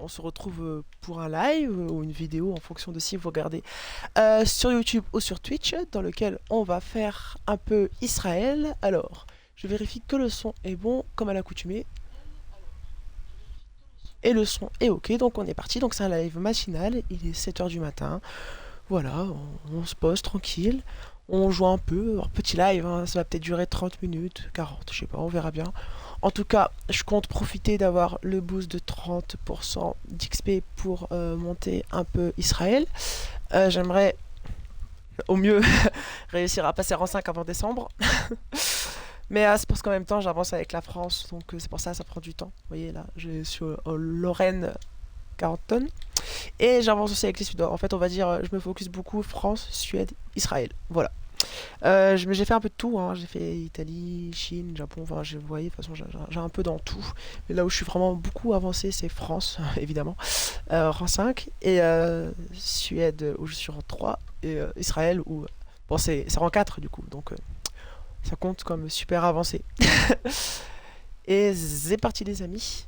on se retrouve pour un live ou une vidéo en fonction de si vous regardez sur YouTube ou sur Twitch, dans lequel on va faire un peu Israël. Alors, je vérifie que le son est bon, comme à l'accoutumée. Et le son est ok, donc on est parti. Donc c'est un live matinal, il est 7 h du matin. Voilà, on se pose tranquille. On joue un peu, alors petit live, hein, ça va peut-être durer 30 minutes, 40, je sais pas, on verra bien. En tout cas, je compte profiter d'avoir le boost de 30% d'XP pour monter un peu Israël. J'aimerais au mieux réussir à passer en 5 avant décembre. Mais c'est parce qu'en même temps, j'avance avec la France, donc c'est pour ça que ça prend du temps. Vous voyez là, je suis au Lorraine 40 tonnes. Et j'avance aussi avec les Suédois. En fait, on va dire, je me focus beaucoup France, Suède, Israël. Voilà. J'ai fait un peu de tout, hein. J'ai fait Italie, Chine, Japon, enfin, vous voyez, de toute façon, j'ai un peu dans tout. Mais là où je suis vraiment beaucoup avancé, c'est France, évidemment, rang 5, et Suède, où je suis rang 3, et Israël, où, bon, c'est rang 4, du coup, donc ça compte comme super avancé. Et c'est parti, les amis.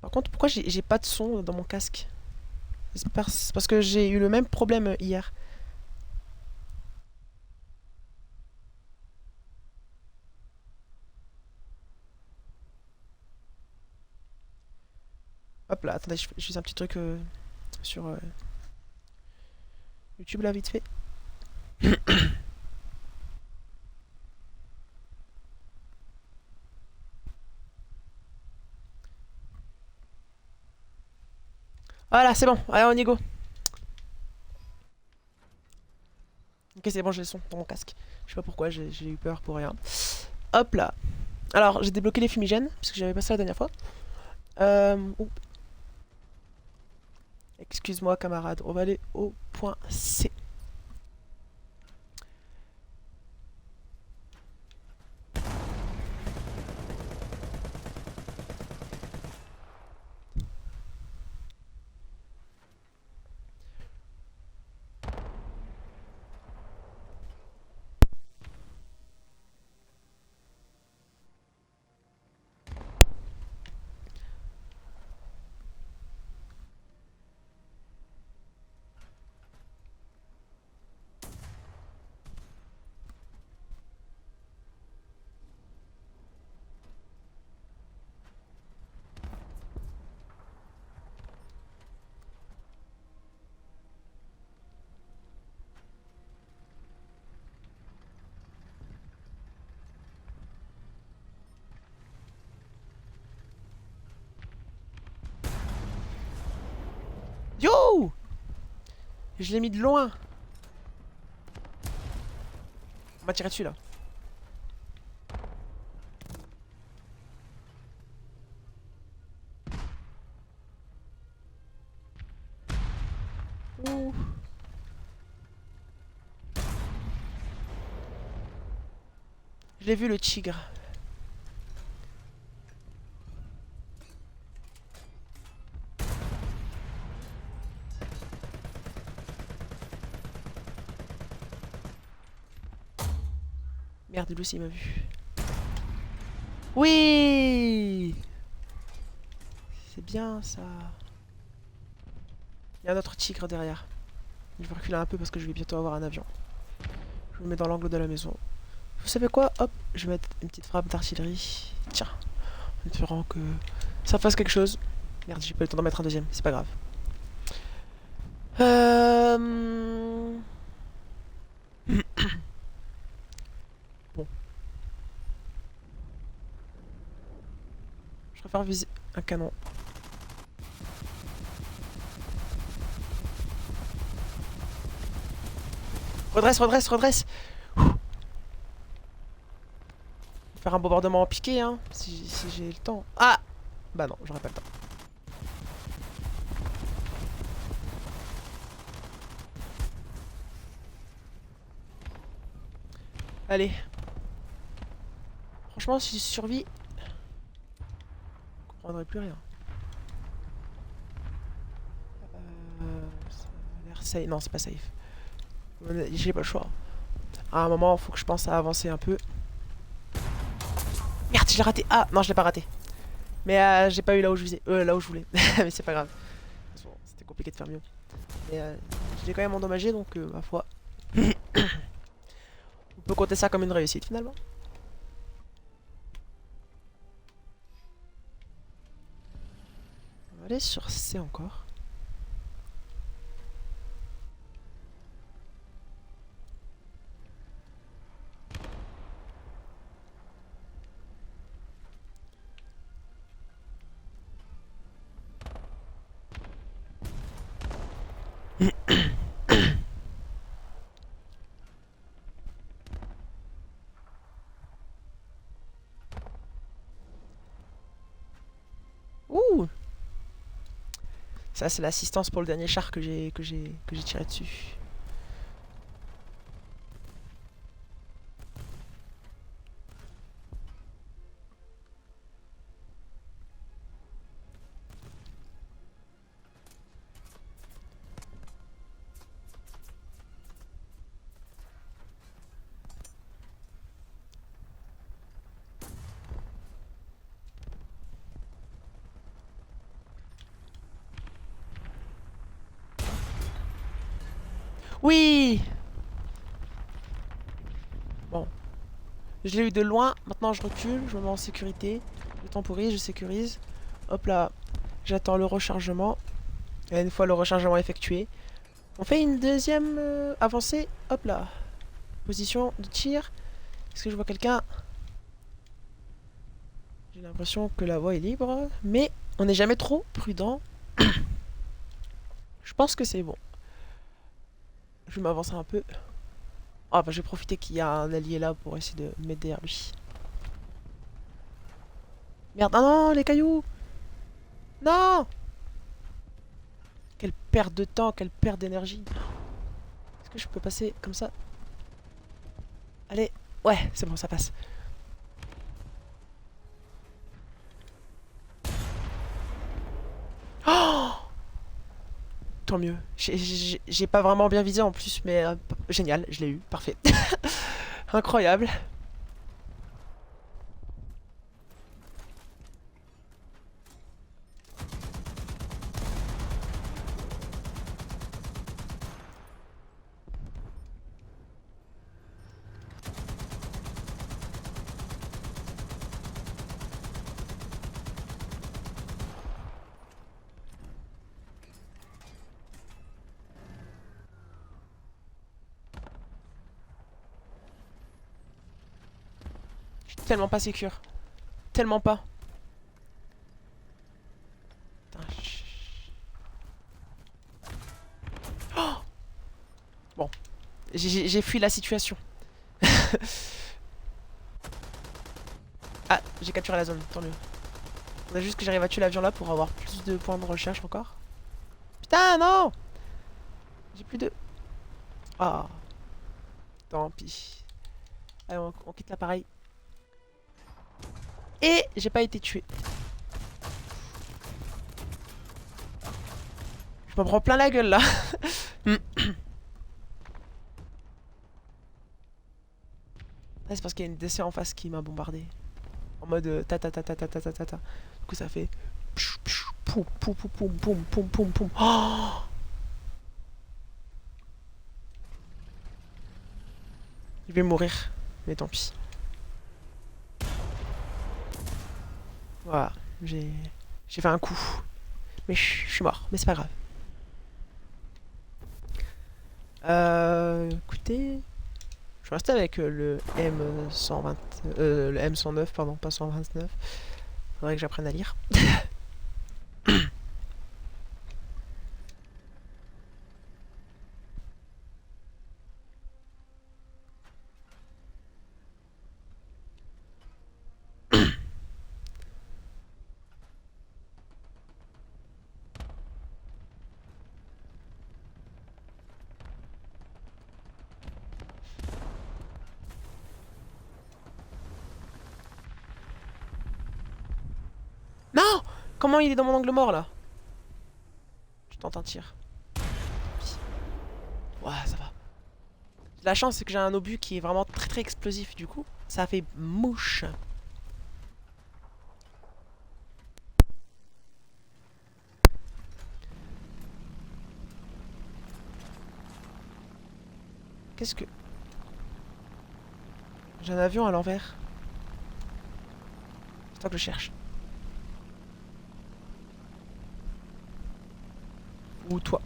Par contre, pourquoi j'ai pas de son dans mon casque? C'est parce que j'ai eu le même problème hier. Hop là, attendez, je fais un petit truc sur YouTube là, vite fait. Voilà, c'est bon, allez, on y go. Ok, c'est bon, j'ai le son dans mon casque. Je sais pas pourquoi, j'ai eu peur pour rien. Hop là. Alors, j'ai débloqué les fumigènes, parce que j'avais pas ça la dernière fois. Oh, excuse-moi, camarade, on va aller au point C. Yo! Je l'ai mis de loin. On va tirer dessus là. Ouh. Je l'ai vu le tigre. Merde, lui aussi il m'a vu. Oui! C'est bien ça. Il y a un autre tigre derrière. Je vais reculer un peu parce que je vais bientôt avoir un avion. Je me mets dans l'angle de la maison. Vous savez quoi? Hop, je vais mettre une petite frappe d'artillerie. Tiens, en espérant que ça fasse quelque chose. Merde, j'ai pas eu le temps d'en mettre un deuxième, c'est pas grave. Bon, je préfère viser un canon. Redresse, redresse, redresse. Faire un bombardement en piqué, hein, si j'ai le temps. Ah! Bah non, j'aurais pas le temps. Allez. Franchement, si je survis, je comprendrais plus rien. safe. Non, c'est pas safe. J'ai pas le choix. À un moment, faut que je pense à avancer un peu. Merde, je l'ai raté. Ah, non, je l'ai pas raté. Mais j'ai pas eu là où je visais. Là où je voulais. Mais c'est pas grave. De toute façon, c'était compliqué de faire mieux. Mais je l'ai quand même endommagé, donc ma foi. On peut compter ça comme une réussite finalement. On va aller sur C encore. Ouh! Ça, c'est l'assistance pour le dernier char que j'ai tiré dessus. Oui! Bon, je l'ai eu de loin. Maintenant, je recule, je me mets en sécurité. Je temporise, je sécurise. Hop là, j'attends le rechargement. Et une fois le rechargement effectué, on fait une deuxième avancée. Hop là. Position de tir. Est-ce que je vois quelqu'un? J'ai l'impression que la voie est libre. Mais on n'est jamais trop prudent. Je pense que c'est bon. Je vais m'avancer un peu. Ah bah je vais profiter qu'il y a un allié là pour essayer de me mettre derrière lui. Merde, ah non, les cailloux! Non! Quelle perte de temps, quelle perte d'énergie. Est-ce que je peux passer comme ça? Allez, ouais, c'est bon, ça passe. Oh! Tant mieux. J'ai pas vraiment bien visé en plus, mais génial, je l'ai eu, parfait. Incroyable. Je suis tellement pas sécure. Tellement pas. Putain, oh! Bon, j'ai fui la situation. Ah, j'ai capturé la zone, tant mieux. Faudrait juste que j'arrive à tuer l'avion là pour avoir plus de points de recherche encore. Putain, non! J'ai plus de... Ah, tant pis. Allez, on quitte l'appareil. Et j'ai pas été tué. Je m'en prends plein la gueule là. Ah, c'est parce qu'il y a une DC en face qui m'a bombardé. En mode ta ta ta ta ta ta ta ta ta. Du coup ça fait poum poum poum poum poum poum poum poum. Oh, je vais mourir, mais tant pis. Voilà, j'ai fait un coup, mais je suis mort, mais c'est pas grave. Écoutez, je vais rester avec le M120, le M109, pardon, pas 129. Faudrait que j'apprenne à lire. Non! Comment il est dans mon angle mort là? Je tente un tir. Ouais, ça va. La chance, c'est que j'ai un obus qui est vraiment très très explosif, du coup. Ça a fait mouche. Qu'est-ce que... J'ai un avion à l'envers. C'est toi que je cherche. Ou toi.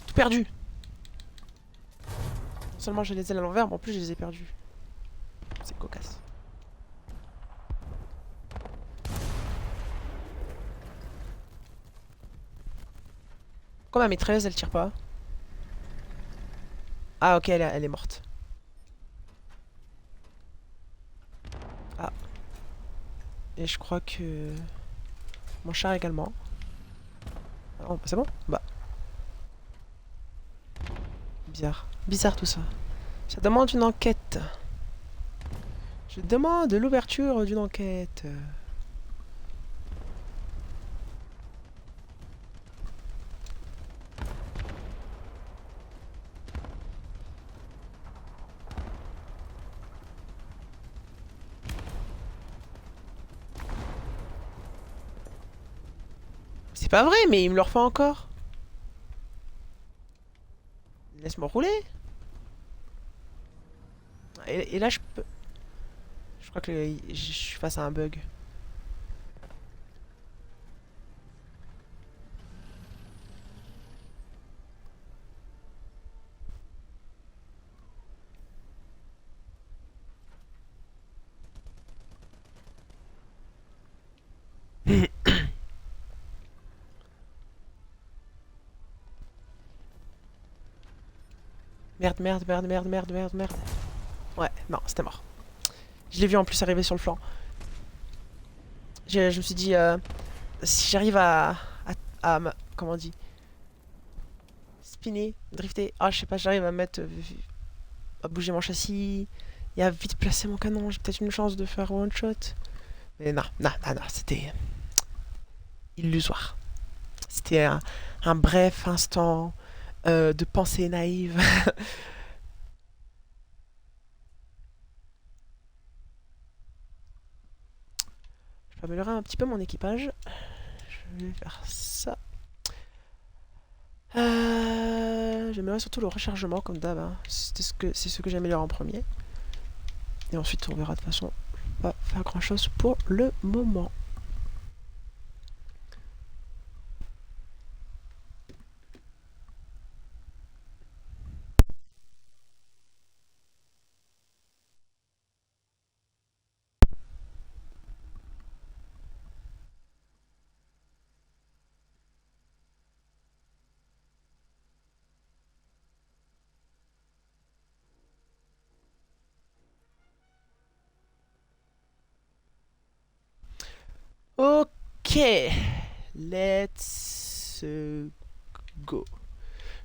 Tout perdu. Non seulement j'ai les ailes à l'envers, mais en plus je les ai perdues. C'est cocasse. Pourquoi ma maîtresse, elle tire pas? Ah ok, elle est morte. Ah, et je crois que... Mon char également. Oh, bah, c'est bon? Bah, bizarre. Bizarre tout ça. Ça demande une enquête. Je demande l'ouverture d'une enquête. C'est pas vrai, mais il me le refait encore. Laisse-moi rouler. Et là, je peux... Je crois que je suis face à un bug. Merde, merde, merde, merde, merde, merde, merde. Ouais, non, c'était mort. Je l'ai vu en plus arriver sur le flanc. Je me suis dit, si j'arrive comment on dit, spinner, drifter. Ah, je sais pas, j'arrive à mettre, à bouger mon châssis et à vite placer mon canon. J'ai peut-être une chance de faire one shot. Mais non, non, non, non, c'était illusoire. C'était un bref instant de pensée naïve. Je peux améliorer un petit peu mon équipage. Je vais faire ça. J'aimerais surtout le rechargement comme d'hab. Hein. C'est ce que j'améliore en premier. Et ensuite on verra de toute façon. Pas faire grand chose pour le moment. Ok. Let's go.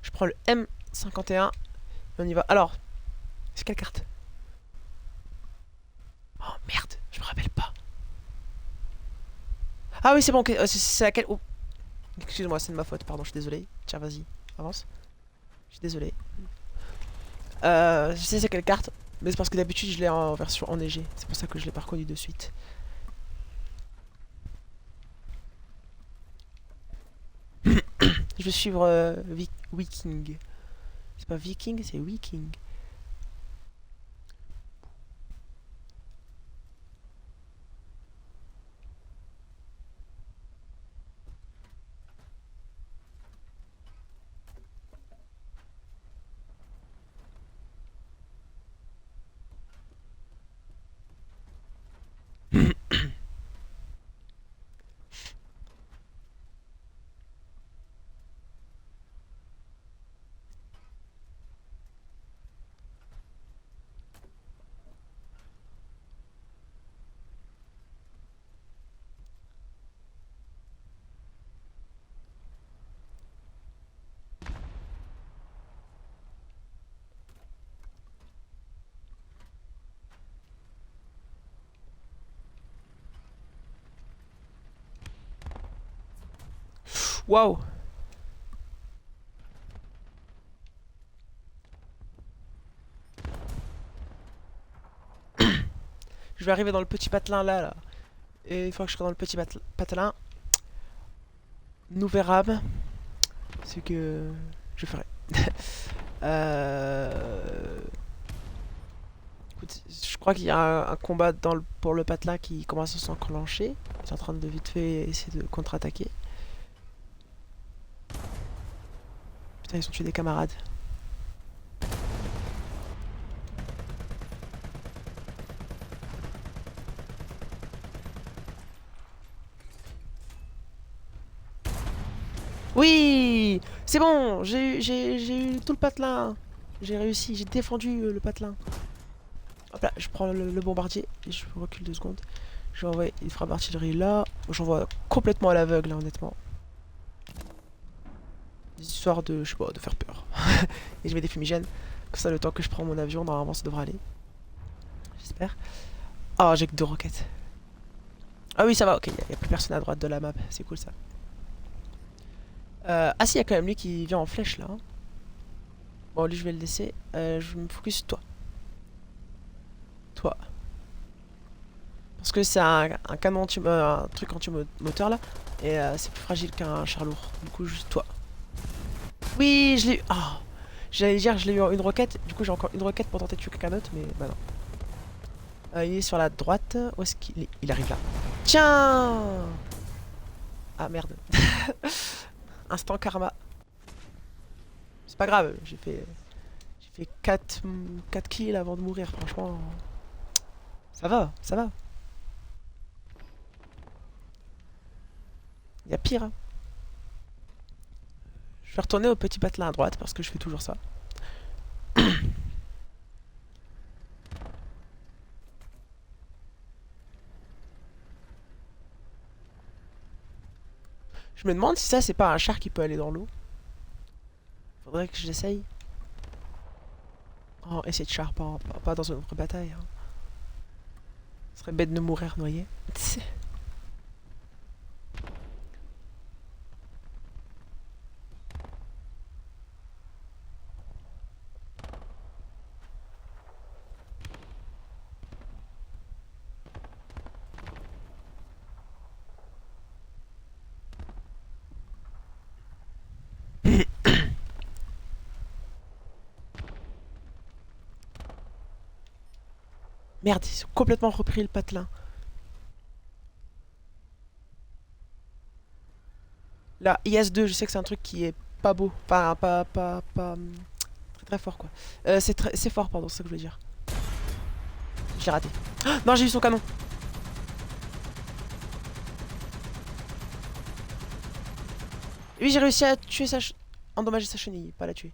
Je prends le M51. On y va. Alors, c'est quelle carte? Oh merde, je me rappelle pas. Ah oui, c'est bon, c'est laquelle? Oh, excuse-moi, c'est de ma faute, pardon, je suis désolé. Tiens, vas-y, avance. Je suis désolé. Je sais c'est quelle carte, mais c'est parce que d'habitude je l'ai en version enneigée. C'est pour ça que je l'ai pas reconnu de suite. Je vais suivre Viking. C'est pas Viking, c'est Viking. Waouh. Je vais arriver dans le petit patelin là. Et une fois que je serai dans le petit patelin, nous verrons ce que je ferai. euh... Écoute, je crois qu'il y a un combat pour le patelin qui commence à s'enclencher. Ils sont en train de vite fait essayer de contre-attaquer. Putain, ils ont tué des camarades. Oui, c'est bon, j'ai eu tout le patelin. J'ai réussi, j'ai défendu le patelin. Hop là, je prends le bombardier et je recule 2 secondes. Je vais envoyer une frappe d'artillerie là. J'envoie complètement à l'aveugle, là, honnêtement. Histoire de, je sais pas, de faire peur. Et je mets des fumigènes. Comme ça, le temps que je prends mon avion, normalement, ça devrait aller. J'espère. Ah, j'ai que 2 roquettes. Ah oui, ça va, ok, y a plus personne à droite de la map. C'est cool ça. Ah si, il y a quand même lui qui vient en flèche là. Bon, lui, je vais le laisser. Je me focus sur toi. Toi. Parce que c'est un canon un truc anti-moteur là. Et c'est plus fragile qu'un char lourd. Du coup, juste toi. Oui, je l'ai eu. Ah, j'allais dire, je l'ai eu en une roquette. Du coup, j'ai encore une roquette pour tenter de tuer quelqu'un d'autre. Mais bah non. Il est sur la droite. Où est-ce qu'il est? Il arrive là. Tiens. Ah merde. Instant karma. C'est pas grave, j'ai fait 4 kills avant de mourir, franchement. Ça va, ça va. Il y a pire. Hein. Je vais retourner au petit patelin à droite parce que je fais toujours ça. Je me demande si ça c'est pas un char qui peut aller dans l'eau. Faudrait que je l'essaye. Oh, essayer de char, pas dans une vraie bataille. Hein. Ce serait bête de mourir noyé. Merde, ils ont complètement repris le patelin. Là, IS-2, je sais que c'est un truc qui est pas beau. Enfin, pas très très fort quoi. C'est fort, pardon, c'est ça que je voulais dire. J'ai raté. Ah, non, j'ai eu son canon. Oui, j'ai réussi à tuer endommager sa chenille, pas la tuer.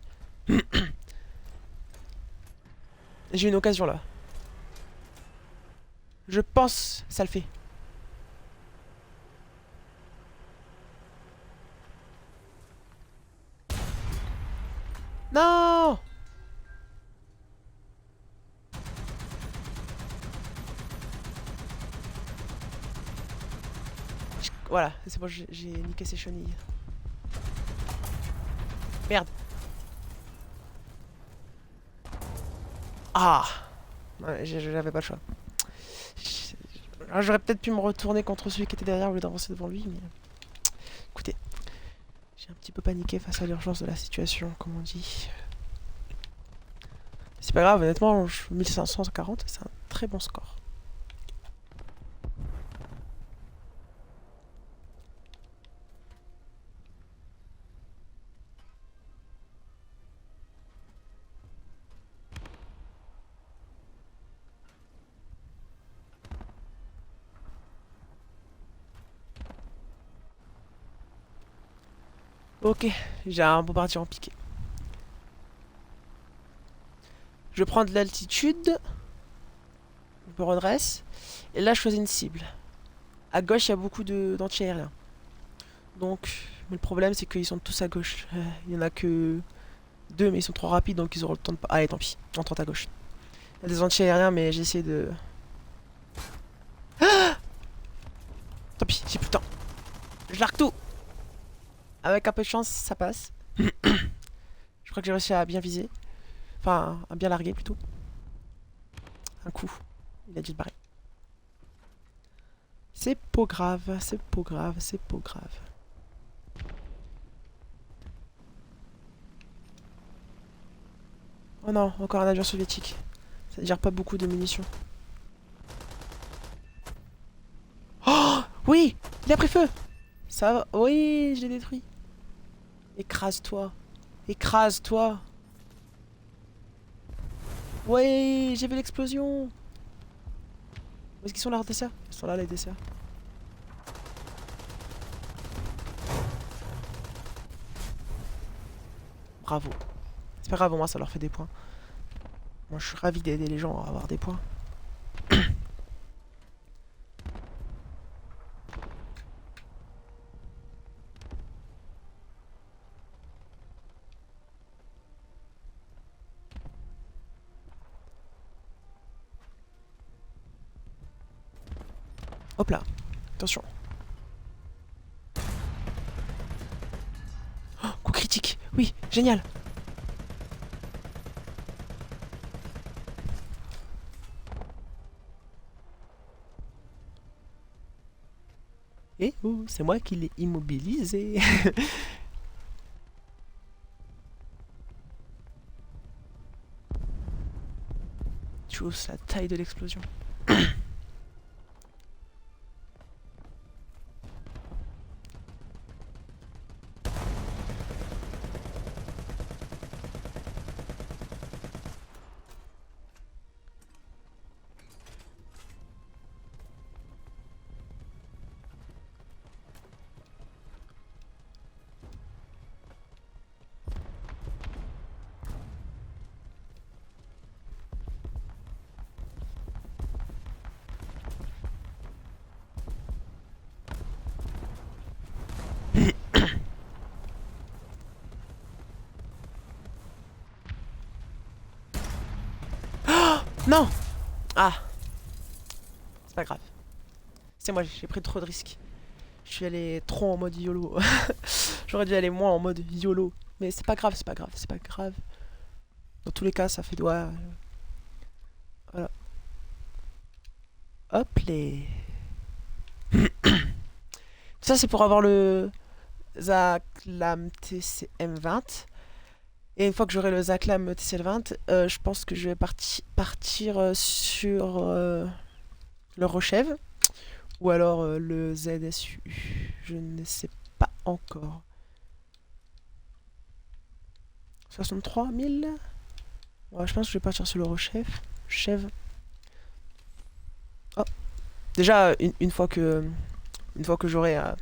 J'ai une occasion là. Je pense ça le fait. Non. Voilà, c'est bon, j'ai niqué ses chenilles. Merde. Ah. Ouais, j'avais pas le choix. J'aurais peut-être pu me retourner contre celui qui était derrière au lieu d'avancer devant lui, mais... Écoutez, j'ai un petit peu paniqué face à l'urgence de la situation, comme on dit. C'est pas grave, honnêtement, 1540, c'est un très bon score. Ok, j'ai un bombardier en piqué. Je prends de l'altitude. Je me redresse. Et là, je choisis une cible. À gauche, il y a beaucoup d'anti-aériens. Donc, mais le problème, c'est qu'ils sont tous à gauche. Il y en a que 2, mais ils sont trop rapides, donc ils auront le temps de... Allez, tant pis. On tente à gauche. Il y a des anti-aériens, mais j'essaie de... Ah, tant pis, j'ai plus le temps. Je largue tout. Avec un peu de chance, ça passe. Je crois que j'ai réussi à bien viser. Enfin, à bien larguer plutôt. Un coup. Il a dû se barrer. C'est pas grave, c'est pas grave, c'est pas grave. Oh non, encore un avion soviétique. Ça gère pas beaucoup de munitions. Oh oui, il a pris feu. Ça va. Oui, je l'ai détruit. Écrase-toi. Écrase-toi. Oui, j'ai vu l'explosion. Où est-ce qu'ils sont leurs desserts? Ils sont là les desserts. Bravo. C'est pas grave, au moins ça leur fait des points. Moi je suis ravi d'aider les gens à avoir des points. Hop là. Attention. Oh, coup critique. Oui, génial. Et oh, c'est moi qui l'ai immobilisé. Tu oses la taille de l'explosion. Non. Ah, c'est pas grave. C'est moi, j'ai pris trop de risques. Je suis allé trop en mode YOLO. J'aurais dû aller moins en mode YOLO. Mais c'est pas grave, c'est pas grave, c'est pas grave. Dans tous les cas, ça fait doigt. Voilà. Hop les. Ça, c'est pour avoir le Zaklam TCM20. Et une fois que j'aurai le Zaklam TCL20, je pense que je vais partir sur le Rochev. Ou alors le ZSU. Je ne sais pas encore. 63 000. Ouais, je pense que je vais partir sur le Rochev. Chev. Oh. Déjà, une fois que j'aurai un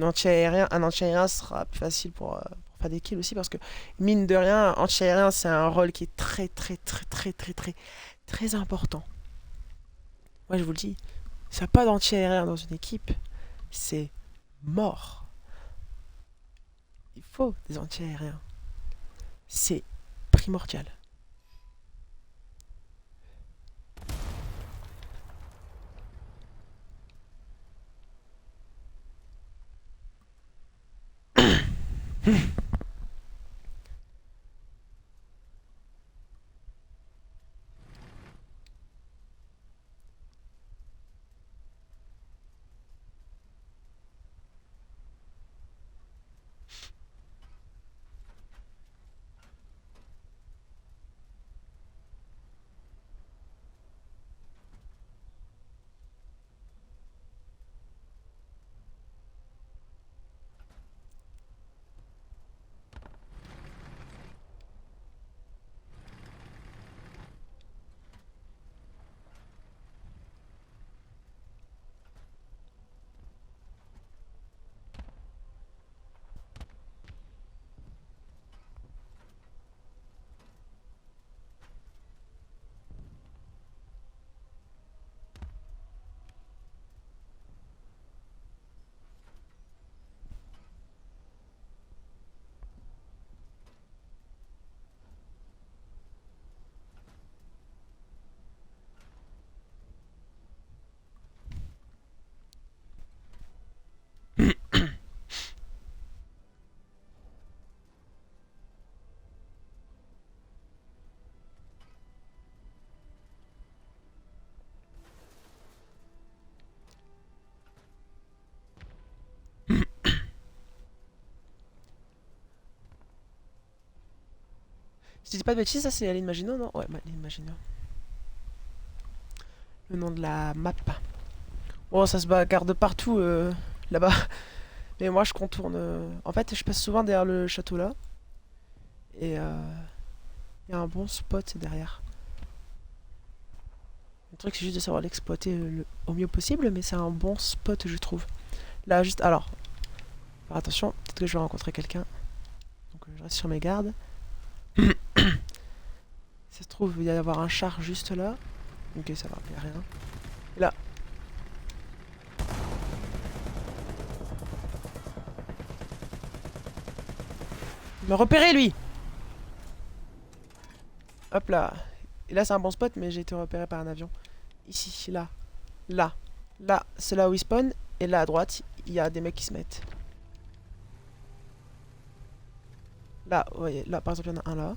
anti-aérien sera plus facile pour faire des kills aussi parce que mine de rien, anti-aérien c'est un rôle qui est très très très très très très très important. Moi je vous le dis, s'il n'y a pas d'anti-aérien dans une équipe, c'est mort. Il faut des anti-aériens. C'est primordial. Si je dis pas de bêtises, ça c'est l'île Maginot, non? Ouais, l'île Maginot. Le nom de la map. Bon, ça se bagarre de partout là-bas. Mais moi je contourne. En fait, je passe souvent derrière le château là. Et il y a un bon spot derrière. Le truc c'est juste de savoir l'exploiter au mieux possible, mais c'est un bon spot je trouve. Là juste. Alors, faire attention, peut-être que je vais rencontrer quelqu'un. Donc je reste sur mes gardes. Ça se trouve, il va y avoir un char juste là. Ok, ça va, il n'y a rien. Et là. Il m'a repéré lui. Hop là. Et là c'est un bon spot, mais j'ai été repéré par un avion. Ici, là. Là. Là, c'est là où il spawn. Et là à droite, il y a des mecs qui se mettent. Là, vous voyez, là par exemple, il y en a un là.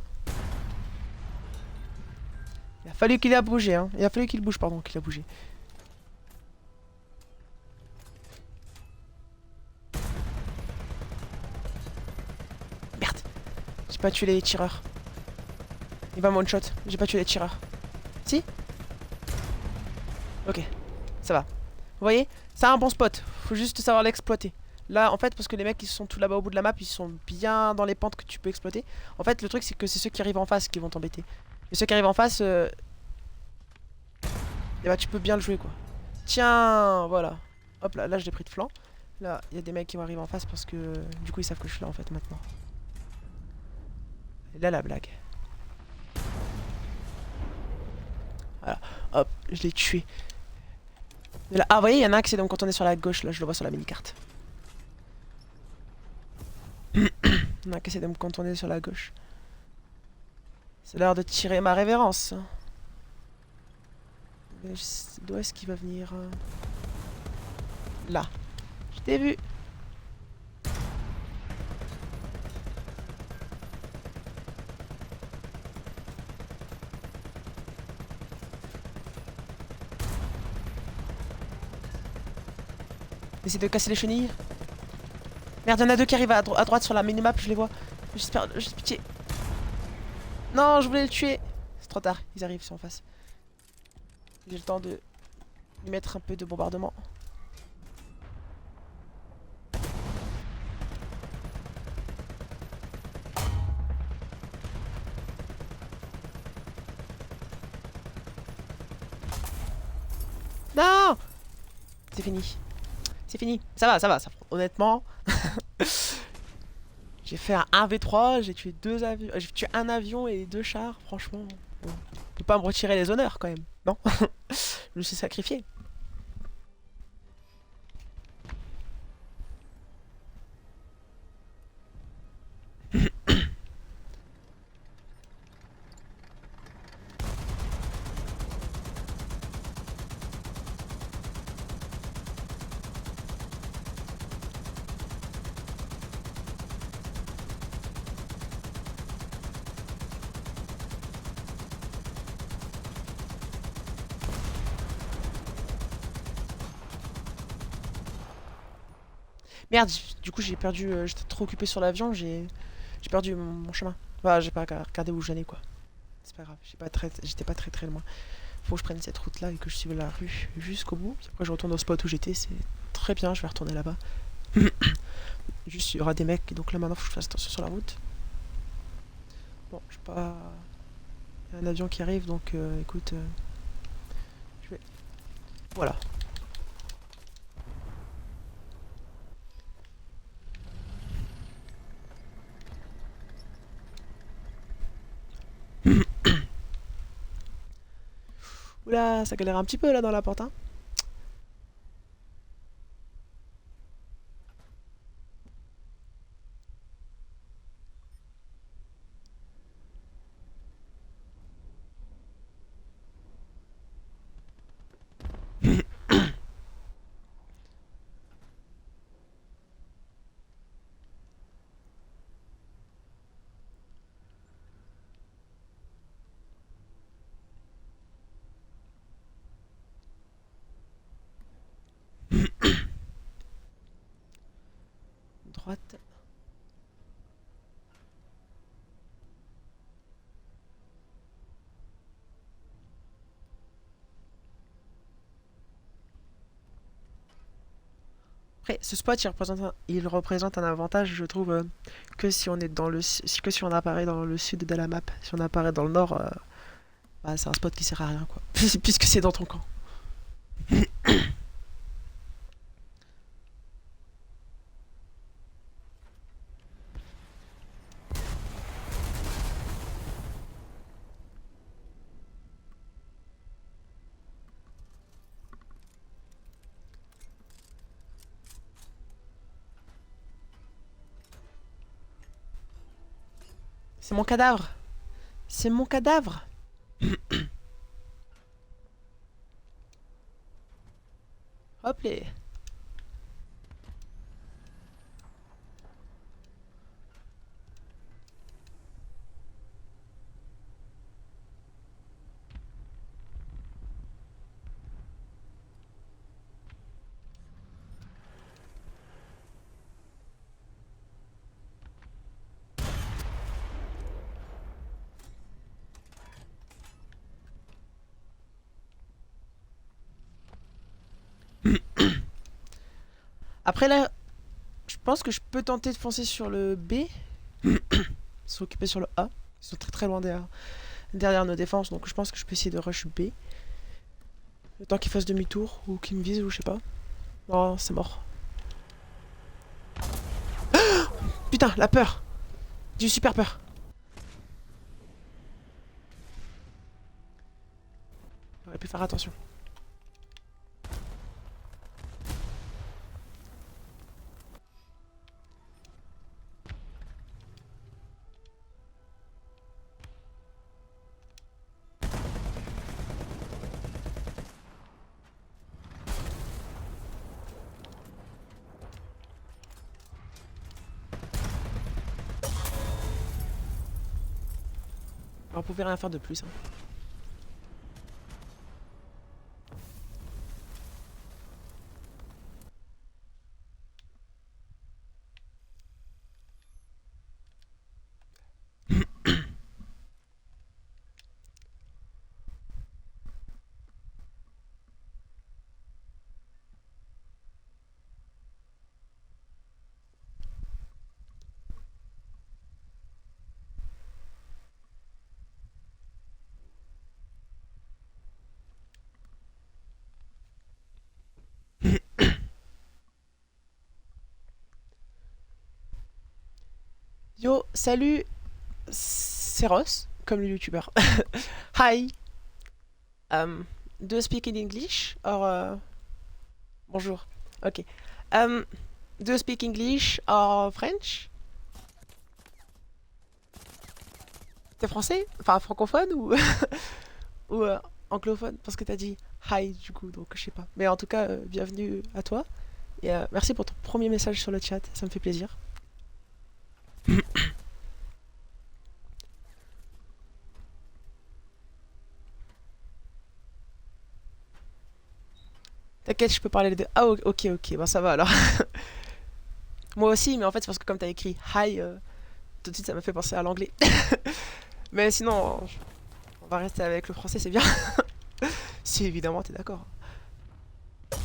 Il a fallu qu'il a bougé, hein. Il a fallu qu'il bouge, pardon, qu'il a bougé. Merde. J'ai pas tué les tireurs. Il va me one-shot. J'ai pas tué les tireurs. Si? Ok. Ça va. Vous voyez? C'est un bon spot. Faut juste savoir l'exploiter. Là, en fait, parce que les mecs qui sont tout là-bas au bout de la map, ils sont bien dans les pentes que tu peux exploiter. En fait, le truc, c'est que c'est ceux qui arrivent en face qui vont t'embêter. Et ceux qui arrivent en face, et bah, tu peux bien le jouer, quoi. Tiens, voilà. Hop là, là, je l'ai pris de flanc. Là, il y a des mecs qui vont arriver en face parce que du coup, ils savent que je suis là, en fait, maintenant. Et là, la blague. Voilà. Hop, je l'ai tué. Mais là, ah, vous voyez, il y en a un qui essaie de me contourner sur la gauche. Là, je le vois sur la mini-carte. Il y en a un qui essaie de me contourner sur la gauche. C'est l'heure de tirer ma révérence. Mais d'où est-ce qu'il va venir Là. Je t'ai vu. Essaye de casser les chenilles. Merde, il y en a deux qui arrivent à droite sur la minimap, je les vois. J'espère, juste pitié. Non, je voulais le tuer. C'est trop tard, ils arrivent, ils sont en face. J'ai le temps de lui mettre un peu de bombardement. Non. C'est fini. C'est fini. Ça va, ça va. Honnêtement, j'ai fait un 1v3, j'ai tué deux avions, j'ai tué un avion et deux chars. Franchement, bon, on peut pas me retirer les honneurs quand même, non? Je me suis sacrifié. Merde, du coup j'ai perdu, j'étais trop occupé sur l'avion, j'ai perdu mon chemin. Enfin, j'ai pas regardé où j'allais quoi. C'est pas grave, j'étais pas très loin. Faut que je prenne cette route là et que je suive la rue jusqu'au bout. Puis après je retourne au spot où j'étais, c'est très bien, je vais retourner là-bas. Juste il y aura des mecs, donc là maintenant faut que je fasse attention sur la route. Bon, je sais pas. Il y a un avion qui arrive donc écoute, je vais. Voilà. Oula, ça galère un petit peu là dans la porte, hein. Après, ce spot, il représente un avantage, je trouve, que si on est dans que si on apparaît dans le sud de la map. Si on apparaît dans le nord, bah, c'est un spot qui sert à rien, quoi. Puisque c'est dans ton camp. C'est mon cadavre. C'est mon cadavre. Hop les. Après là, je pense que je peux tenter de foncer sur le B. Ils sont occupés sur le A. Ils sont très très loin derrière nos défenses, donc je pense que je peux essayer de rush B. Le temps qu'ils fassent demi-tour, ou qu'ils me visent, ou je sais pas. Non, c'est mort. Putain, la peur. J'ai eu super peur. J'aurais pu faire attention. On pouvait rien faire de plus. Hein. Yo, salut, c'est Ross, comme le youtubeur. Hi, do you speak in English or bonjour. Ok. Do you speak English or French? T'es français? Enfin francophone ou ou anglophone? Parce que t'as dit hi du coup, donc je sais pas. Mais en tout cas, bienvenue à toi et merci pour ton premier message sur le chat, ça me fait plaisir. T'inquiète, je peux parler les deux. Ah ok ok, bon ça va alors. Moi aussi, mais en fait c'est parce que comme t'as écrit hi, tout de suite ça m'a fait penser à l'anglais. Mais sinon, on va rester avec le français, c'est bien. Si évidemment t'es d'accord.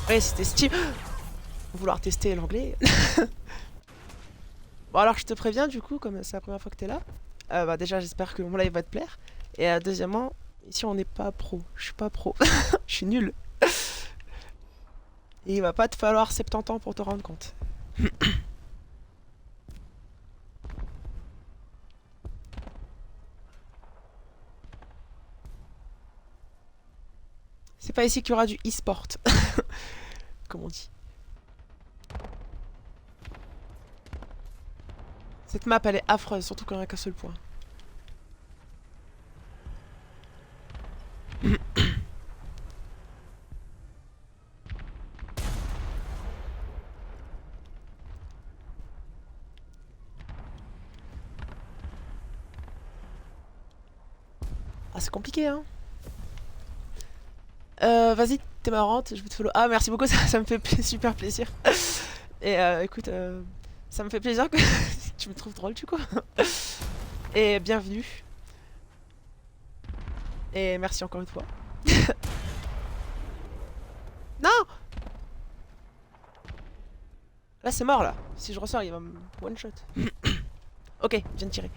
Ouais, c'était Steam. Vouloir tester l'anglais. Bon alors je te préviens du coup, comme c'est la première fois que t'es là. Bah déjà j'espère que mon live va te plaire. Et deuxièmement, ici on n'est pas pro. Je suis pas pro. Je suis nul. Et il va pas te falloir 70 ans pour te rendre compte. C'est pas ici qu'il y aura du e-sport. Comme on dit. Cette map elle est affreuse, surtout quand il n'y a qu'un seul point. Ah c'est compliqué hein. Vas-y, t'es marrante, je vais te follow. Ah merci beaucoup, ça me fait super plaisir. Et écoute, ça me fait plaisir que tu me trouves drôle du coup. Et bienvenue. Et merci encore une fois. Non! Là, c'est mort, là. Si je ressors, il va me one-shot. Ok, je viens de tirer.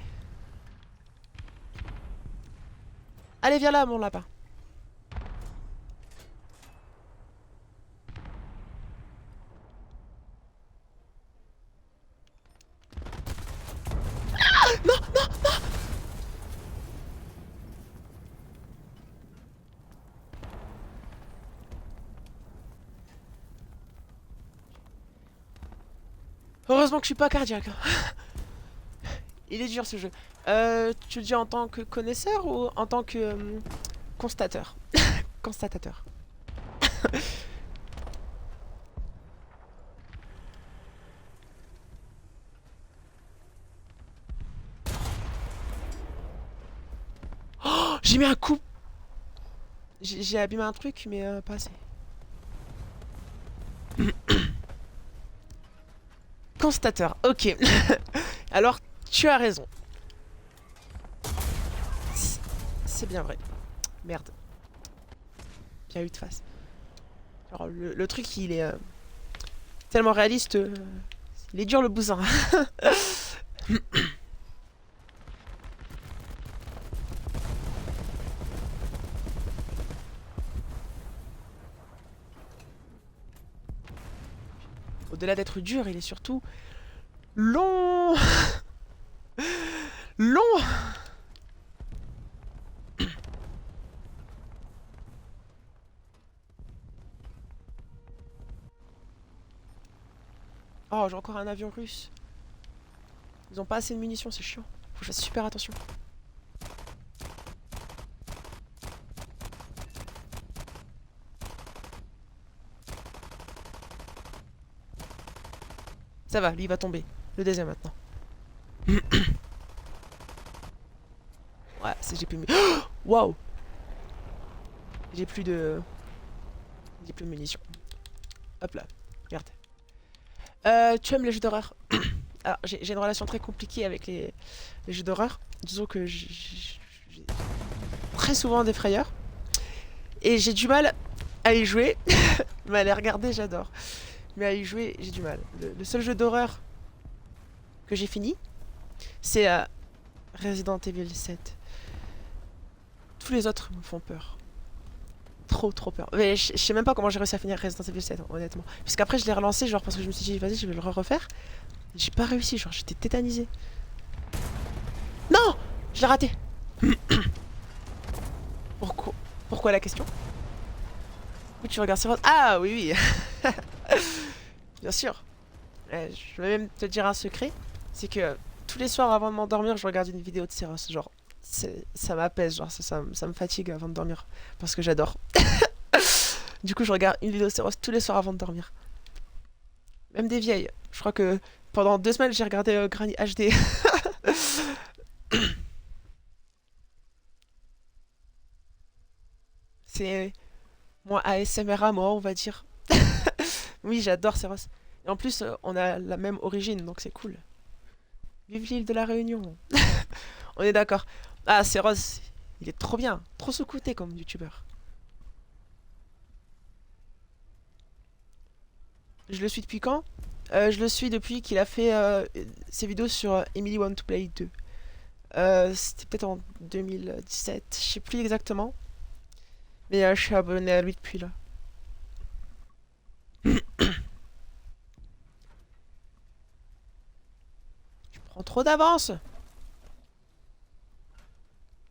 Allez, viens là, mon lapin. Heureusement que je suis pas cardiaque. Il est dur ce jeu. Tu le dis en tant que connaisseur ou en tant que constateur? Constatateur. Oh, j'ai mis un coup. J'ai abîmé un truc, mais pas assez. Constateur, ok. Alors, tu as raison. C'est bien vrai. Merde. Bien eu de face. Alors, le truc, il est tellement réaliste. Il est dur le bousin. Au-delà d'être dur, il est surtout long. Long. Oh, j'ai encore un avion russe. Ils ont pas assez de munitions, c'est chiant. Faut que je fasse super attention. Ça va, lui il va tomber. Le deuxième maintenant. Ouais, j'ai plus de... Waouh. J'ai plus de... J'ai plus de munitions. Hop là, regarde. Tu aimes les jeux d'horreur? Alors, j'ai une relation très compliquée avec les jeux d'horreur. Disons que j'ai très souvent des frayeurs. Et j'ai du mal à y jouer. Mais à les regarder, j'adore. Mais à y jouer, j'ai du mal. Le seul jeu d'horreur que j'ai fini, c'est Resident Evil 7. Tous les autres me font peur. Trop trop peur. Mais je sais même pas comment j'ai réussi à finir Resident Evil 7, honnêtement. Puisqu'après je l'ai relancé, genre parce que je me suis dit, vas-y, je vais le refaire. J'ai pas réussi, genre j'étais tétanisé. Non, je l'ai raté. Pourquoi? Pourquoi la question? Oui, tu regardes Sephiroth. Ah oui, oui. Bien sûr. Je vais même te dire un secret. C'est que tous les soirs avant de m'endormir, je regarde une vidéo de Sephiroth. Genre, ça m'apaise, genre ça me fatigue avant de dormir. Parce que j'adore. Du coup, je regarde une vidéo de Sephiroth tous les soirs avant de dormir. Même des vieilles. Je crois que pendant 2 semaines, j'ai regardé Granny HD. C'est moi ASMR à moi, on va dire. Oui, j'adore Sephiroth. Et en plus, on a la même origine, donc c'est cool. Vive l'île de la Réunion. On est d'accord. Ah, Sephiroth, il est trop bien. Trop sous-coté comme youtubeur. Je le suis depuis quand? Je le suis depuis qu'il a fait ses vidéos sur Emily Want to Play 2. C'était peut-être en 2017, je sais plus exactement. Mais je suis abonné à lui depuis là. Je prends trop d'avance.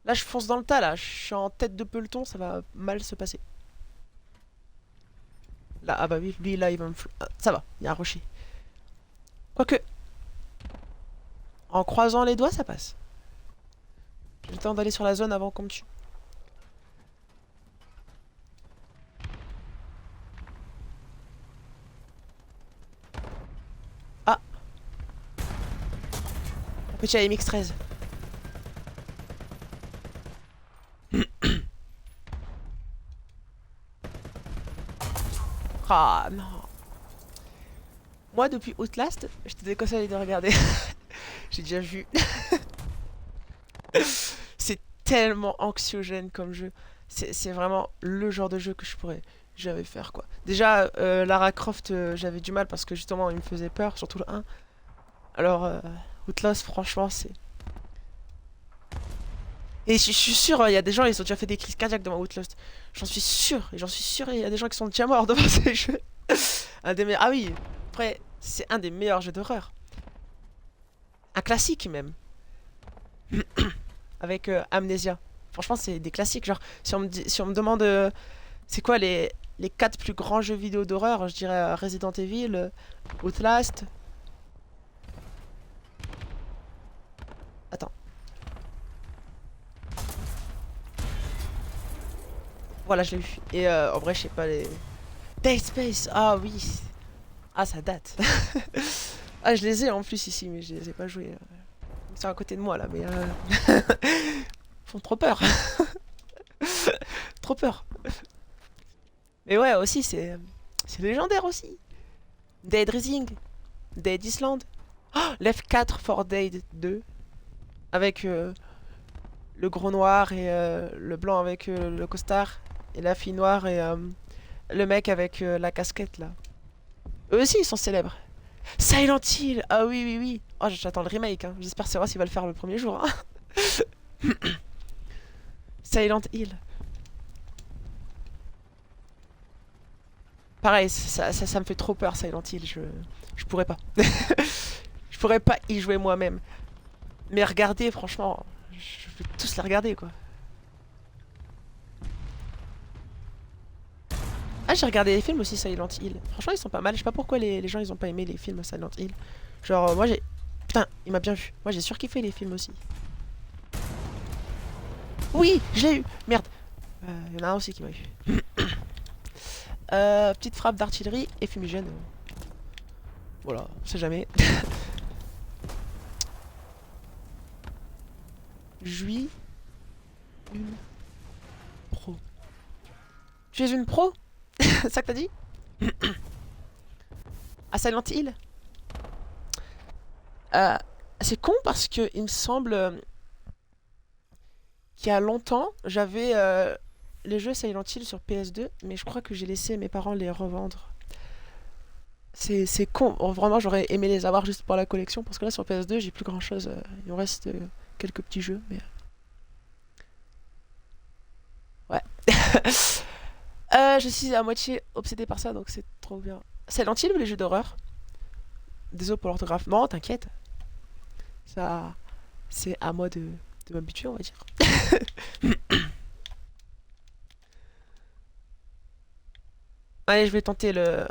Là, je fonce dans le tas, là. Je suis en tête de peloton, ça va mal se passer. Là, ah bah oui, lui, là, il va me... ça va, il y a un rocher. Quoique, en croisant les doigts, ça passe. J'ai le temps d'aller sur la zone avant qu'on me tue. Ah, un petit AMX-13. Ah, non. Moi, depuis Outlast, je te déconseille de regarder. J'ai déjà vu. C'est tellement anxiogène comme jeu. C'est vraiment le genre de jeu que je pourrais j'avais faire quoi. Déjà, Lara Croft, j'avais du mal parce que justement, il me faisait peur, surtout le un. Alors, Outlast, franchement, c'est. Et je suis sûr, il y a des gens, ils ont déjà fait des crises cardiaques devant Outlast. J'en suis sûr, et j'en suis sûr, il y a des gens qui sont déjà morts devant ces jeux. Un des meilleurs. Ah oui, après, c'est un des meilleurs jeux d'horreur. Un classique même. Avec Amnesia. Franchement, c'est des classiques. Genre, si on me demande c'est quoi les 4 plus grands jeux vidéo d'horreur, je dirais Resident Evil, Outlast. Attends. Voilà, je l'ai vu. Et en vrai, je sais pas les. Dead Space, ah oui. Ah, ça date. Ah, je les ai en plus ici, mais je les ai pas joués. Ils sont à côté de moi là, mais. Ils font trop peur. Trop peur. Mais ouais, aussi, c'est légendaire aussi. Dead Rising, Dead Island, oh, Left 4 for Dead 2, avec le gros noir et le blanc avec le costard, et la fille noire et le mec avec la casquette là. Eux aussi, ils sont célèbres. Silent Hill, ah oui, oui, oui. Oh, j'attends le remake, hein. J'espère savoir s'il va le faire le premier jour. Hein. Silent Hill. Pareil, ça me fait trop peur, Silent Hill. Je pourrais pas. Je pourrais pas y jouer moi-même. Mais regarder, franchement, je vais tous les regarder, quoi. Ah, j'ai regardé les films aussi, Silent Hill. Franchement, ils sont pas mal. Je sais pas pourquoi les gens, ils ont pas aimé les films Silent Hill. Genre, moi, j'ai... Putain, il m'a bien vu. Moi, j'ai surkiffé les films aussi. Oui, je l'ai eu. Merde. Il y en a un aussi qui m'a eu. Petite frappe d'artillerie et fumigène. Voilà, on sait jamais. Juis une pro. Tu es une pro? C'est ça que t'as dit? À Silent Hill? Euh, c'est con parce que il me semble qu'il y a longtemps, j'avais les jeux Silent Hill sur PS2, mais je crois que j'ai laissé mes parents les revendre. C'est con. Oh, vraiment, j'aurais aimé les avoir juste pour la collection, parce que là sur PS2, j'ai plus grand chose. Il me reste quelques petits jeux, mais. Ouais. Je suis à moitié obsédé par ça, donc c'est trop bien. Silent Hill ou les jeux d'horreur? Désolé pour l'orthographe. Non, t'inquiète. Ça. C'est à moi de m'habituer, on va dire. Allez, je vais tenter le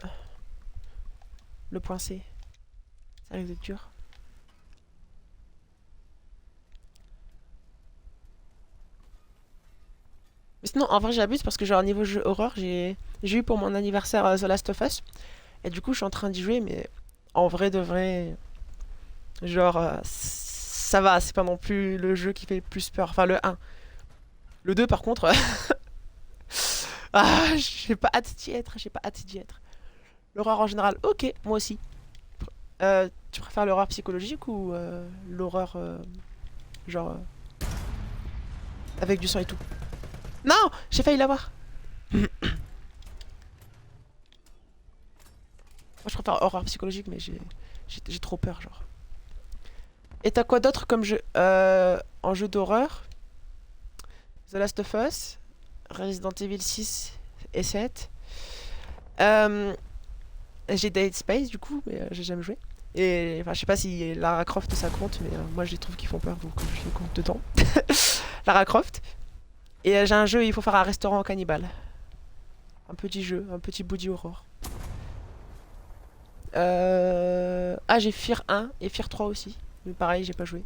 point C. Ça risque d'être dur. Mais sinon, en vrai, j'abuse parce que, genre, niveau jeu horreur, j'ai eu pour mon anniversaire The Last of Us. Et du coup, je suis en train d'y jouer, mais en vrai de vrai, genre, ça va, c'est pas non plus le jeu qui fait le plus peur. Enfin, le un. Le 2 par contre, ah, j'ai pas hâte d'y être, j'ai pas hâte d'y être. L'horreur en général, ok, moi aussi. Tu préfères l'horreur psychologique ou l'horreur, genre, avec du sang et tout? Non, j'ai failli l'avoir. Moi, je préfère horreur psychologique, mais j'ai trop peur, genre. Et t'as quoi d'autre comme jeu en jeu d'horreur? The Last of Us, Resident Evil 6 et 7. Euh, j'ai Dead Space du coup, mais j'ai jamais joué. Et enfin, je sais pas si Lara Croft ça compte, mais moi je les trouve qui font peur, donc je les compte dedans. Lara Croft. Et j'ai un jeu, il faut faire un restaurant cannibale. Un petit jeu, un petit body horror. Ah, j'ai Fear 1 et Fear 3 aussi. Mais pareil, j'ai pas joué.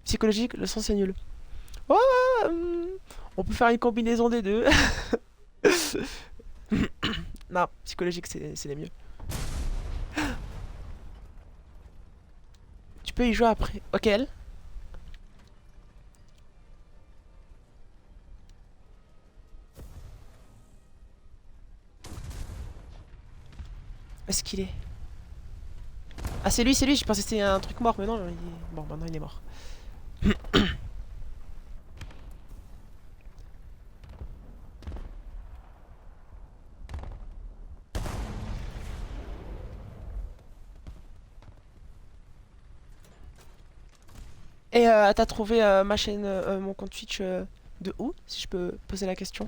Psychologique, le sens c'est nul. Oh, on peut faire une combinaison des deux. Non, psychologique, c'est les mieux. Tu peux y jouer après. Auquel? Est-ce qu'il est? Ah, c'est lui, c'est lui. J'ai pensé que c'était un truc mort, mais non, bon, maintenant il est mort. Et t'as trouvé ma chaîne, mon compte Twitch de où, si je peux poser la question?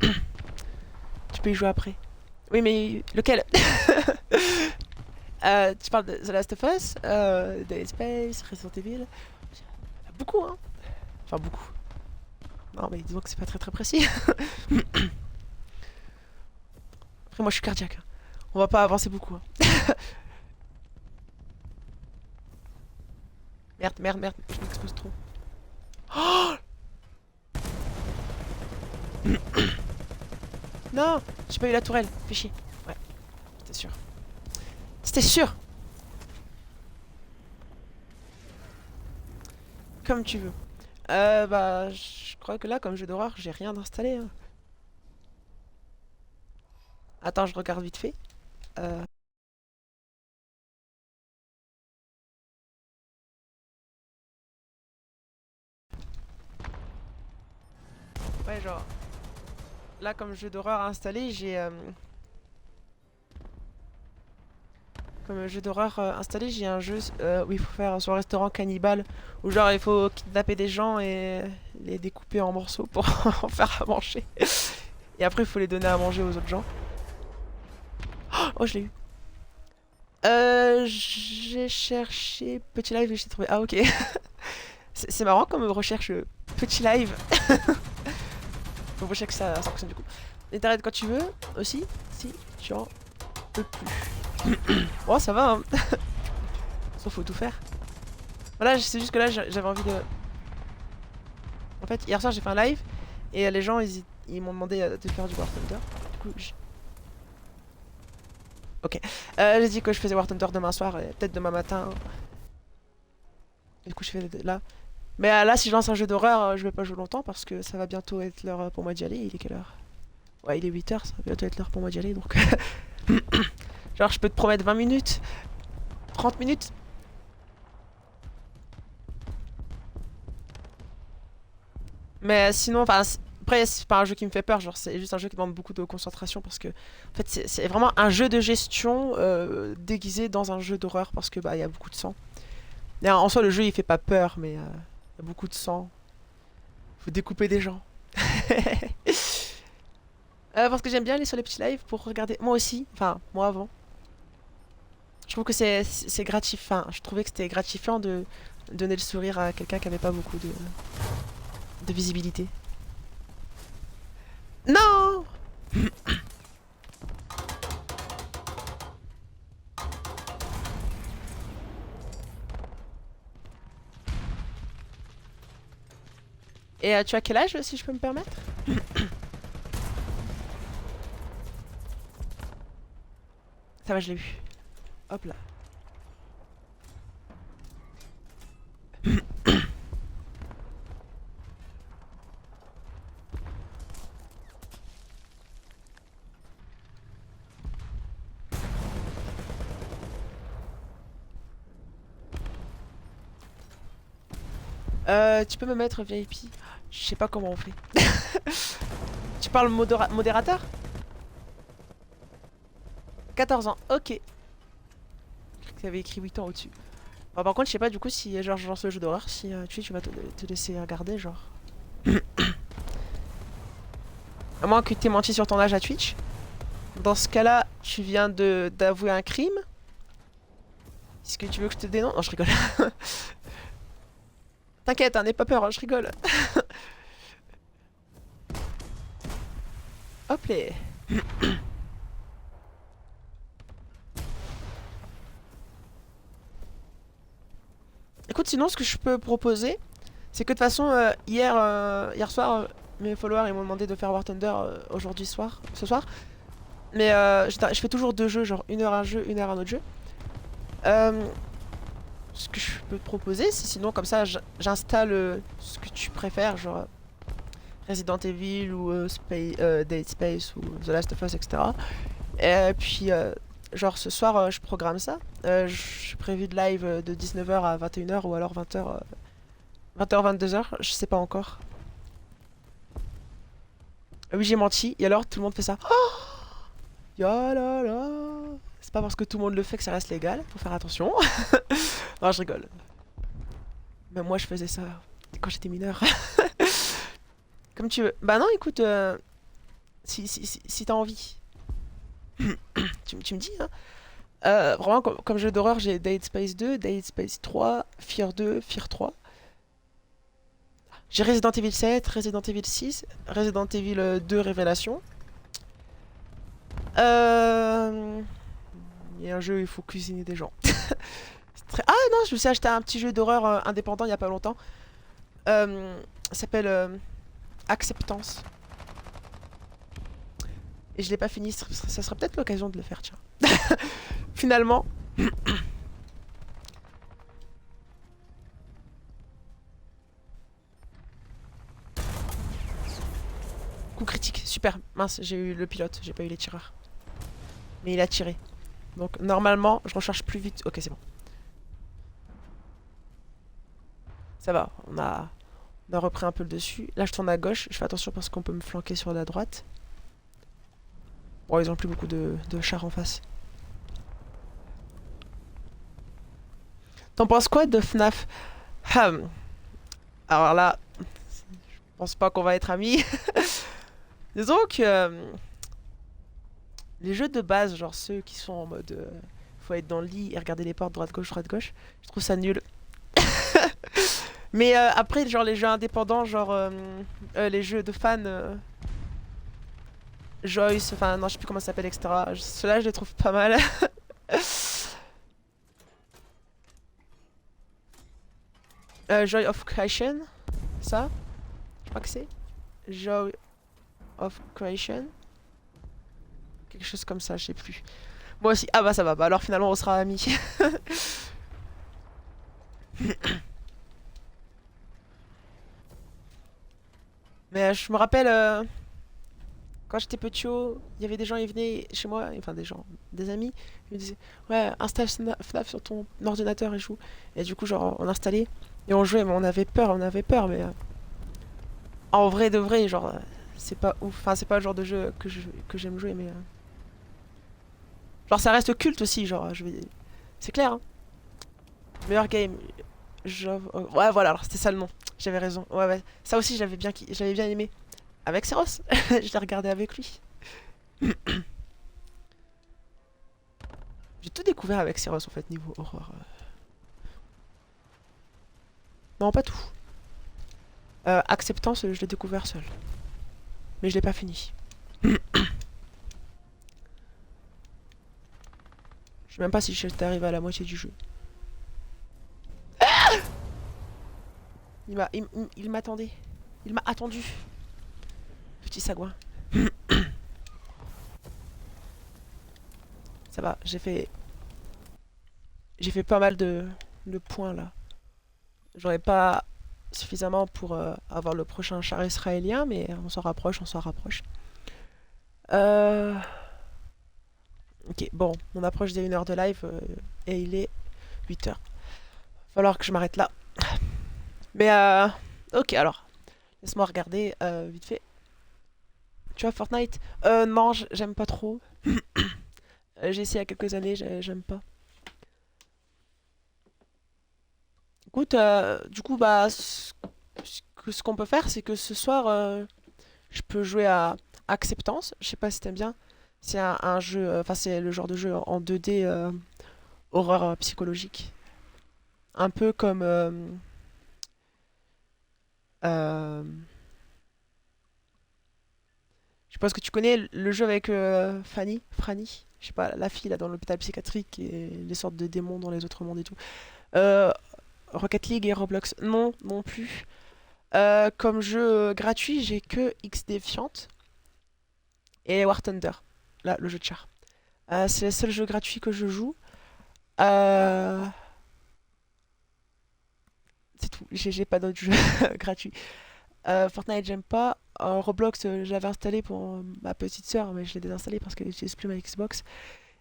Tu peux y jouer après. Oui, mais lequel? Tu parles de The Last of Us, Dead Space, Resident Evil. Il y en a beaucoup, hein. Enfin, beaucoup. Non, mais disons que c'est pas très très précis. Après, moi, je suis cardiaque, hein. On va pas avancer beaucoup, hein. Merde, merde, merde, je m'expose trop. Oh non, j'ai pas eu la tourelle, fais chier. Ouais, c'était sûr. C'était sûr. Comme tu veux. Bah, je crois que là, comme jeu d'horreur, j'ai rien installé, hein. Attends, je regarde vite fait. Euh, Ouais, genre, là, comme jeu d'horreur installé, j'ai... Comme jeu d'horreur installé, j'ai un jeu où il faut faire son restaurant cannibale, où genre il faut kidnapper des gens et les découper en morceaux pour en faire à manger. Et après, il faut les donner à manger aux autres gens. Oh, je l'ai eu. J'ai cherché petit live et j'ai trouvé. Ah, ok. C'est marrant comme recherche petit live. Donc, je sais que ça fonctionne du coup. Et t'arrêtes quand tu veux aussi, si tu en peux plus. Oh, ça va, hein. Sauf faut tout faire. Voilà, c'est juste que là, j'avais envie de. En fait, hier soir, j'ai fait un live et les gens, ils m'ont demandé de faire du War Thunder. Du coup, ok. J'ai dit que je faisais War Thunder demain soir et peut-être demain matin. Et du coup, je fais là. Mais là, si je lance un jeu d'horreur, je vais pas jouer longtemps parce que ça va bientôt être l'heure pour moi d'y aller. Il est quelle heure? Ouais, il est 8h, ça va bientôt être l'heure pour moi d'y aller donc. Genre, je peux te promettre 20 minutes, 30 minutes. Mais sinon, enfin, après, c'est pas un jeu qui me fait peur, genre, c'est juste un jeu qui demande beaucoup de concentration parce que, en fait, c'est vraiment un jeu de gestion déguisé dans un jeu d'horreur parce que, bah, il y a beaucoup de sang. Et en soi, le jeu, il fait pas peur, mais il y a beaucoup de sang. Faut découper des gens. Parce que j'aime bien aller sur les petits lives pour regarder. Moi aussi, enfin, moi avant. Je trouve que c'est gratifiant. Enfin, je trouvais que c'était gratifiant de donner le sourire à quelqu'un qui avait pas beaucoup de visibilité. Non! Et tu as quel âge, si je peux me permettre? Ça va, je l'ai vu. Hop là. Tu peux me mettre VIP? Je sais pas comment on fait. Tu parles modérateur? 14 ans, ok. Tu avais écrit 8 ans au-dessus. Bon, par contre, je sais pas du coup si genre je lance le jeu d'horreur, si tu vas te laisser regarder, genre. À moins que t'aies menti sur ton âge à Twitch. Dans ce cas-là, tu viens d'avouer un crime. Est-ce que tu veux que je te dénonce? Non, je rigole. T'inquiète, hein, n'aie pas peur, hein, je rigole. Hop les. Écoute, sinon, ce que je peux proposer, c'est que de toute façon, hier soir, mes followers ils m'ont demandé de faire War Thunder aujourd'hui soir, ce soir. Mais je fais toujours deux jeux, genre une heure un jeu, une heure un autre jeu. Euh, Ce que je peux te proposer, c'est sinon comme ça j'installe ce que tu préfères, genre Resident Evil ou Dead Space ou The Last of Us, etc. Et puis genre ce soir je programme ça. J'ai prévu de live de 19h à 21h ou alors 20h, 20h, 22h, je sais pas encore. Ah oui, j'ai menti, et alors tout le monde fait ça. Oh ya là là. C'est pas parce que tout le monde le fait que ça reste légal, faut faire attention. Non, je rigole. Même moi, je faisais ça quand j'étais mineur. Comme tu veux. Bah non, écoute, si t'as envie, tu me dis, hein. Vraiment, comme jeu d'horreur, j'ai Dead Space 2, Dead Space 3, Fear 2, Fear 3. J'ai Resident Evil 7, Resident Evil 6, Resident Evil 2 Révélation. Euh... Il y a un jeu où il faut cuisiner des gens. Ah non, je me suis acheté un petit jeu d'horreur indépendant il y a pas longtemps. Ça s'appelle Acceptance. Et je l'ai pas fini, ça sera peut-être l'occasion de le faire, tiens. Finalement. Coup critique, super. Mince, j'ai eu le pilote, j'ai pas eu les tireurs. Mais il a tiré. Donc normalement, je recharge plus vite. Ok, c'est bon. Ça va, on a repris un peu le dessus. Là, je tourne à gauche. Je fais attention parce qu'on peut me flanquer sur la droite. Bon, ils ont plus beaucoup de chars en face. T'en penses quoi de FNAF? Hum. Alors là, je pense pas qu'on va être amis. Disons que les jeux de base, genre ceux qui sont en mode faut être dans le lit et regarder les portes droite gauche, je trouve ça nul. Mais après, genre les jeux indépendants, genre les jeux de fans, Joyce, enfin non, je sais plus comment ça s'appelle, etc. Ceux-là, je les trouve pas mal. Joy of Creation, ça, je crois que c'est Joy of Creation, quelque chose comme ça, je sais plus. Moi aussi, ah bah ça va, bah alors finalement on sera amis. Mais je me rappelle quand j'étais petit, il y avait des gens, ils venaient chez moi, enfin des gens, des amis, ils me disaient ouais, installe FNAF sur ton ordinateur et joue. Et du coup, genre, on installait et on jouait, mais on avait peur, mais en vrai de vrai, genre, c'est pas ouf. Enfin, c'est pas le genre de jeu que j'aime jouer, mais genre, ça reste culte aussi, genre, c'est clair, hein. Meilleur game, genre, ouais, voilà, alors c'était ça le nom, j'avais raison, ouais, ouais, ça aussi j'avais bien aimé. Avec Seros, je l'ai regardé avec lui. J'ai tout découvert avec Seros en fait, niveau horreur. Non, pas tout. Acceptance, je l'ai découvert seul. Mais je l'ai pas fini. Je sais même pas si j'étais arrivé à la moitié du jeu. Il m'attendait. Il m'a attendu. Petit sagouin. Ça va, j'ai fait pas mal de points là. J'aurais pas suffisamment pour avoir le prochain char israélien, mais on s'en rapproche, on s'en rapproche. Euh... Ok, bon, on approche des 1 heure de live et il est 8 heures. Falloir que je m'arrête là. Mais ok, alors, laisse-moi regarder vite fait. Tu vois Fortnite? Non, j'aime pas trop. J'ai essayé il y a quelques années, j'aime pas. Écoute, du coup, bah, ce qu'on peut faire, c'est que ce soir, je peux jouer à Acceptance. Je sais pas si t'aimes bien. C'est un jeu, enfin, c'est le genre de jeu en 2D horreur psychologique. Un peu comme. Euh, je sais pas ce que tu connais le jeu avec Franny. Je sais pas, la fille là dans l'hôpital psychiatrique et les sortes de démons dans les autres mondes et tout. Euh, Rocket League et Roblox, non, non plus. Comme jeu gratuit, j'ai que X Defiant et War Thunder, là, le jeu de char. C'est le seul jeu gratuit que je joue. Euh, c'est tout, j'ai pas d'autres jeux gratuits. Fortnite, j'aime pas. Roblox, j'avais installé pour ma petite sœur, mais je l'ai désinstallé parce qu'elle n'utilise plus ma Xbox.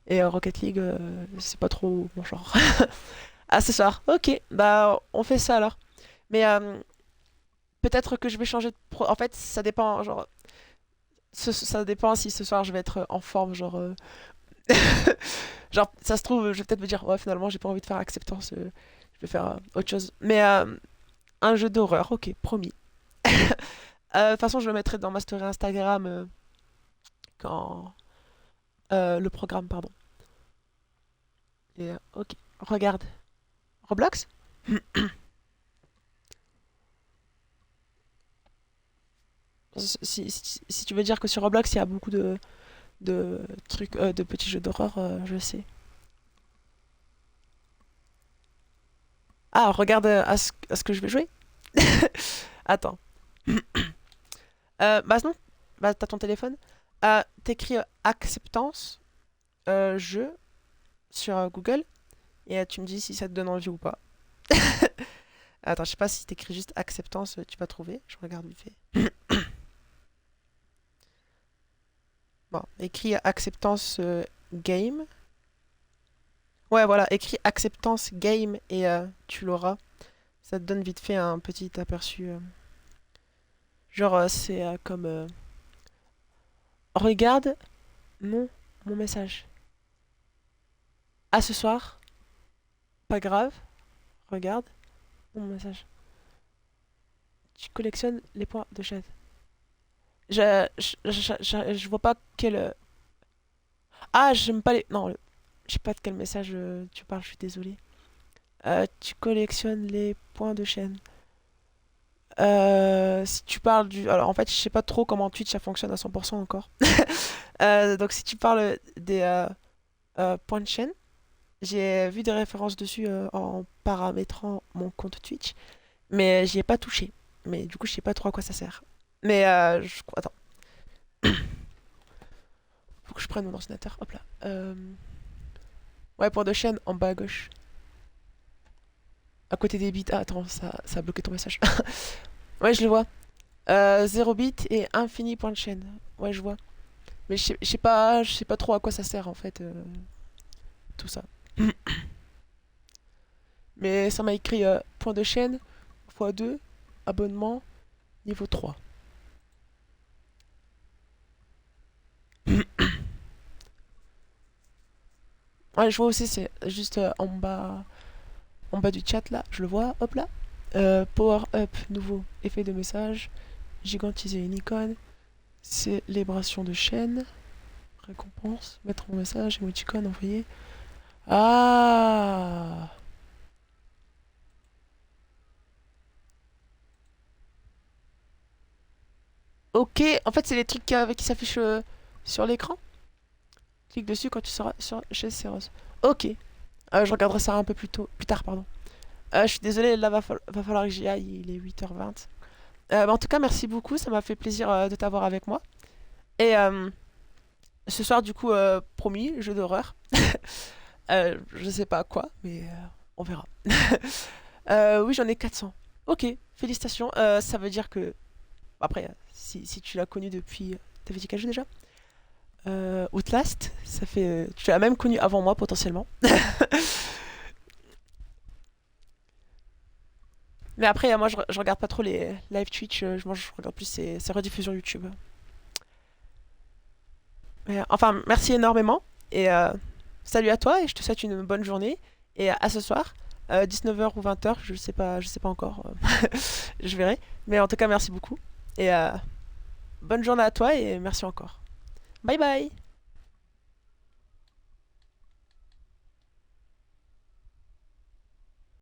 Et Rocket League, c'est pas trop mon genre. Ah, ce soir. Ok, bah on fait ça alors. Mais peut-être que je vais changer de En fait, ça dépend. Genre, ça dépend si ce soir je vais être en forme. Genre, genre ça se trouve, je vais peut-être me dire, ouais, finalement, j'ai pas envie de faire acceptance. Je vais faire autre chose. Mais Un jeu d'horreur, ok, promis. De toute façon, je le mettrai dans ma story Instagram quand... le programme, pardon. Et, ok, regarde. Roblox? Si tu veux dire que sur Roblox, il y a beaucoup de trucs, de petits jeux d'horreur, je sais. Ah, regarde à ce que je vais jouer. Attends. Bah non, bah t'as ton téléphone. T'écris acceptance jeu sur Google et tu me dis si ça te donne envie ou pas. Attends, je sais pas si t'écris juste acceptance, tu vas trouver. Je regarde vite fait. Bon, écris acceptance game. Ouais, voilà, écris acceptance game et tu l'auras. Ça te donne vite fait un petit aperçu. Genre, c'est comme regarde mon, mon message. À ce soir, pas grave, regarde mon message. Tu collectionnes les points de chat. Je vois pas quel. Ah, j'aime pas les. Non, je sais pas de quel message tu parles, je suis désolé. Tu collectionnes les points de chaîne. Si tu parles du. Alors en fait, je sais pas trop comment Twitch ça fonctionne à 100% encore. Donc si tu parles des points de chaîne, j'ai vu des références dessus en paramétrant mon compte Twitch, mais j'y ai pas touché. Mais du coup, je sais pas trop à quoi ça sert. Mais attends, faut que je prenne mon ordinateur. Hop là. Ouais, point de chaîne en bas à gauche. À côté des bits. Ah, attends, ça a bloqué ton message. Ouais, je le vois. 0 bit et infini point de chaîne. Ouais, je vois. Mais je sais pas trop à quoi ça sert en fait, tout ça. Mais ça m'a écrit point de chaîne x2, abonnement niveau 3. Ouais, je vois aussi, c'est juste en bas du chat là, je le vois, hop là. Power up, nouveau, effet de message, gigantiser une icône, célébration de chaîne, récompense, mettre mon message, émoticône, envoyer. Ah! Ok, en fait, c'est les trucs qui s'affichent sur l'écran. Clique dessus quand tu seras sur chez Ceros. Ok, je regarderai ça un peu plus tard, pardon. Je suis désolé, là va falloir que j'y aille, il est 8h20. Bah, en tout cas, merci beaucoup, ça m'a fait plaisir de t'avoir avec moi. Et ce soir, du coup, promis, jeu d'horreur. Je sais pas quoi, mais on verra. Oui, j'en ai 400. Ok, félicitations. Ça veut dire que. Après, si tu l'as connu depuis. T'avais dit quel jeu déjà? Outlast, ça fait. Tu l'as même connu avant moi potentiellement. Mais après, moi je regarde pas trop les live Twitch, moi je regarde plus ces rediffusions YouTube. Mais, enfin, merci énormément et salut à toi et je te souhaite une bonne journée et à ce soir, 19h ou 20h, je sais pas encore, je verrai. Mais en tout cas, merci beaucoup et bonne journée à toi et merci encore. Bye bye!